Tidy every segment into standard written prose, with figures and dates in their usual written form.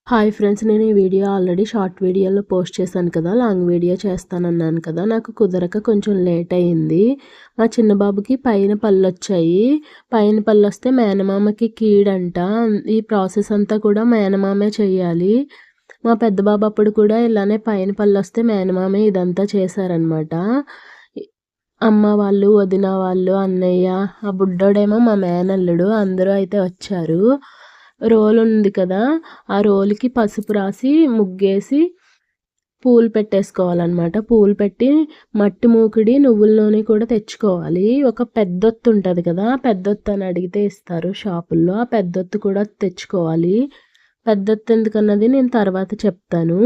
Hi friends, నేను ఈ video already short వీడియోలో పోస్ట్ చేశాను కదా. లాంగ్ వీడియో చేస్తానన్నాను కదా, నాకు కుదరక కొంచెం లేట్ అయింది. మా చిన్న బాబుకి పైన పళ్ళు వచ్చాయి. పైన పళ్ళు వస్తే మేనమామకి కీడంట. ఈ ప్రాసెస్ అంతా కూడా మేనమామే చెయ్యాలి. మా పెద్ద బాబు అప్పుడు కూడా ఇలానే పైన పళ్ళు వస్తే మేనమామే ఇదంతా చేశారనమాట. అమ్మ వాళ్ళు, వదిన వాళ్ళు, అన్నయ్య, ఆ బుడ్డోడేమో మా మేనల్లుడు, అందరూ అయితే వచ్చారు. రోల్ ఉంది కదా, ఆ రోల్కి పసుపు రాసి ముగ్గేసి పూలు పెట్టేసుకోవాలన్నమాట. పూలు పెట్టి మట్టి మూకిడి, నువ్వుల నూనె కూడా తెచ్చుకోవాలి. ఒక పెద్దొత్తు ఉంటుంది కదా, పెద్దొత్తు అని అడిగితే ఇస్తారు షాపుల్లో. ఆ పెద్దొత్తు కూడా తెచ్చుకోవాలి. పెద్దొత్తు ఎందుకన్నది నేను తర్వాత చెప్తాను.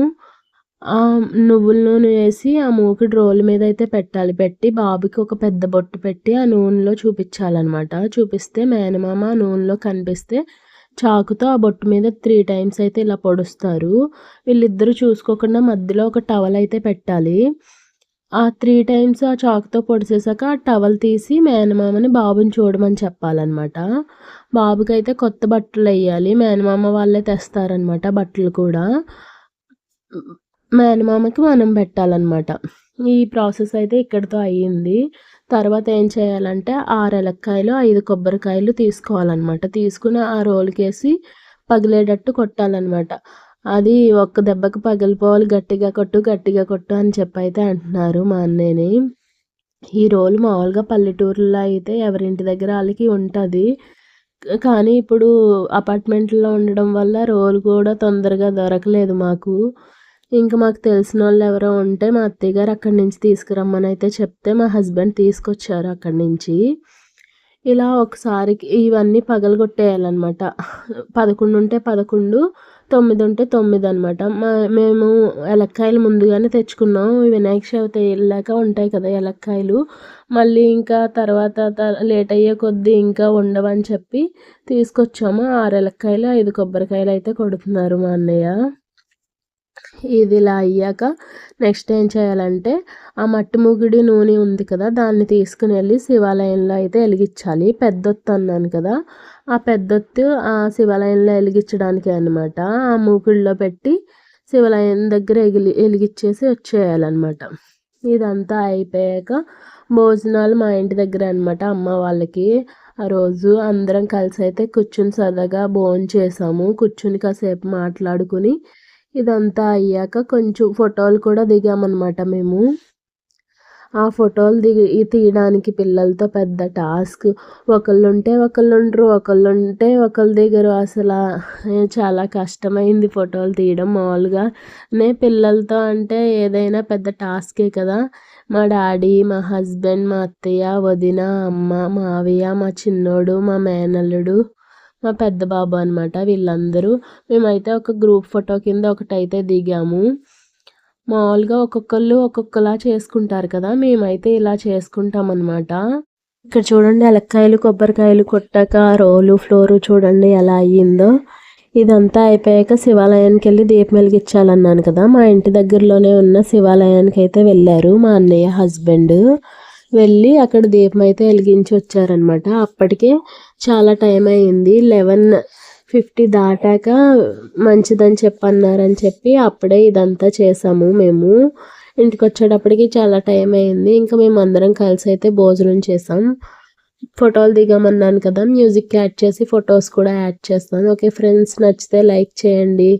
నువ్వుల నూనె వేసి ఆ మూకిడి రోల్ మీద అయితే పెట్టాలి. పెట్టి బాబుకి ఒక పెద్ద బొట్టు పెట్టి ఆ నూనెలో చూపించాలన్నమాట. చూపిస్తే మేనమామ ఆ నూనెలో కనిపిస్తే చాకుతో ఆ బొట్టు మీద 3 టైమ్స్ అయితే ఇలా పొడుస్తారు. వీళ్ళిద్దరూ చూసుకోకుండా మధ్యలో ఒక టవల్ అయితే పెట్టాలి. ఆ 3 టైమ్స్ ఆ చాకుతో పొడిచేసాక ఆ టవల్ తీసి మేనమామని బాబుని చూడమని చెప్పాలన్నమాట. బాబుకైతే కొత్త బట్టలు వేయాలి. మేనమామ వాళ్ళే తెస్తారనమాట బట్టలు కూడా. మేనమామకి మనం పెట్టాలన్నమాట. ఈ ప్రాసెస్ అయితే ఇక్కడితో అయ్యింది. తర్వాత ఏం చేయాలంటే 6 ఏలక్కాయలు, 5 కొబ్బరికాయలు తీసుకోవాలన్నమాట. తీసుకుని ఆ రోలుకేసి పగిలేటట్టు కొట్టాలన్నమాట. అది ఒక్క దెబ్బకి పగిలిపోవాలి. గట్టిగా కొట్టు, గట్టిగా కొట్టు అని చెప్పైతే అంటున్నారు మా అన్నయ్యని. ఈ రోలు మామూలుగా పల్లెటూరులో అయితే ఎవరింటి దగ్గర వాళ్ళకి ఉంటుంది. కానీ ఇప్పుడు అపార్ట్మెంట్లో ఉండడం వల్ల రోలు కూడా తొందరగా దొరకలేదు మాకు. ఇంకా మాకు తెలిసిన వాళ్ళు ఎవరో ఉంటే మా అత్తయ్య గారు అక్కడి నుంచి తీసుకురమ్మని అయితే చెప్తే మా హస్బెండ్ తీసుకొచ్చారు అక్కడి నుంచి. ఇలా ఒకసారికి ఇవన్నీ పగలగొట్టేయాలన్నమాట. 11 ఉంటే 11, 9 ఉంటే 9 అనమాట. మేము ఏలక్కాయలు ముందుగానే తెచ్చుకున్నాం. వినాయక చవితి వెళ్ళాక ఉంటాయి కదా ఏలక్కాయలు. మళ్ళీ ఇంకా తర్వాత లేట్ అయ్యే కొద్దీ ఇంకా ఉండవని చెప్పి తీసుకొచ్చాము. 6 ఏలక్కాయలు, 5 కొబ్బరికాయలు అయితే కొడుతున్నారు మా అన్నయ్య. ఇది ఇలా అయ్యాక నెక్స్ట్ ఏం చేయాలంటే ఆ మట్టి మూగిడి నూనె ఉంది కదా, దాన్ని తీసుకుని వెళ్ళి శివాలయంలో అయితే వెలిగించాలి. పెద్దొత్తు అన్నాను కదా, ఆ పెద్దొత్తు ఆ శివాలయంలో వెలిగించడానికి అనమాట. ఆ మూకిడిలో పెట్టి శివాలయం దగ్గర వెలిగించేసి వచ్చేయాలన్నమాట. ఇదంతా అయిపోయాక భోజనాలు మా ఇంటి దగ్గర అనమాట అమ్మ వాళ్ళకి. ఆ రోజు అందరం కలిసి అయితే కూర్చుని సరదాగా భోంచేసాము. కూర్చుని కాసేపు మాట్లాడుకుని ఇదంతా అయ్యాక కొంచెం ఫోటోలు కూడా దిగామన్నమాట మేము. ఆ ఫోటోలు తీయడానికి పిల్లలతో పెద్ద టాస్క్. ఒకళ్ళుంటే ఒకళ్ళు ఉండరు, ఒకళ్ళుంటే ఒకళ్ళు దిగరు. అసలు చాలా కష్టమైంది ఫోటోలు తీయడం. మామూలుగానే పిల్లలతో అంటే ఏదైనా పెద్ద టాస్కే కదా. మా డాడీ, మా హస్బెండ్, మా అత్తయ్య, వదిన, అమ్మ, మావయ్య, మా చిన్నోడు, మా మేనల్లుడు, మా పెద్ద బాబు అనమాట. వీళ్ళందరూ మేమైతే ఒక గ్రూప్ ఫోటో కింద ఒకటైతే దిగాము. మామూలుగా ఒక్కొక్కళ్ళు ఒక్కొక్కలా చేసుకుంటారు కదా, మేమైతే ఇలా చేసుకుంటాం అనమాట. ఇక్కడ చూడండి, ఏలక్కాయలు కొబ్బరికాయలు కొట్టాక రోలు ఫ్లోరు చూడండి ఎలా అయ్యిందో. ఇదంతా అయిపోయాక శివాలయానికి వెళ్ళి దీపం వెలిగించాలన్నాను కదా, మా ఇంటి దగ్గరలోనే ఉన్న శివాలయానికి అయితే వెళ్ళారు మా అన్నయ్య హస్బెండ్. వెళ్ళి అక్కడ దీపం అయితే వెలిగించి వచ్చారనమాట. అప్పటికే చాలా టైం అయింది. 11:50 దాటాక మంచిదని చెప్పన్నారని చెప్పి అప్పుడే ఇదంతా చేసాము మేము. ఇంటికి వచ్చేటప్పటికి చాలా టైం అయింది. ఇంకా మేము అందరం కలిసి అయితే భోజనం చేసాం. ఫోటోలు దిగామన్నాను కదా, మ్యూజిక్ యాడ్ చేసి ఫొటోస్ కూడా యాడ్ చేస్తాను. ఓకే ఫ్రెండ్స్, నచ్చితే లైక్ చేయండి.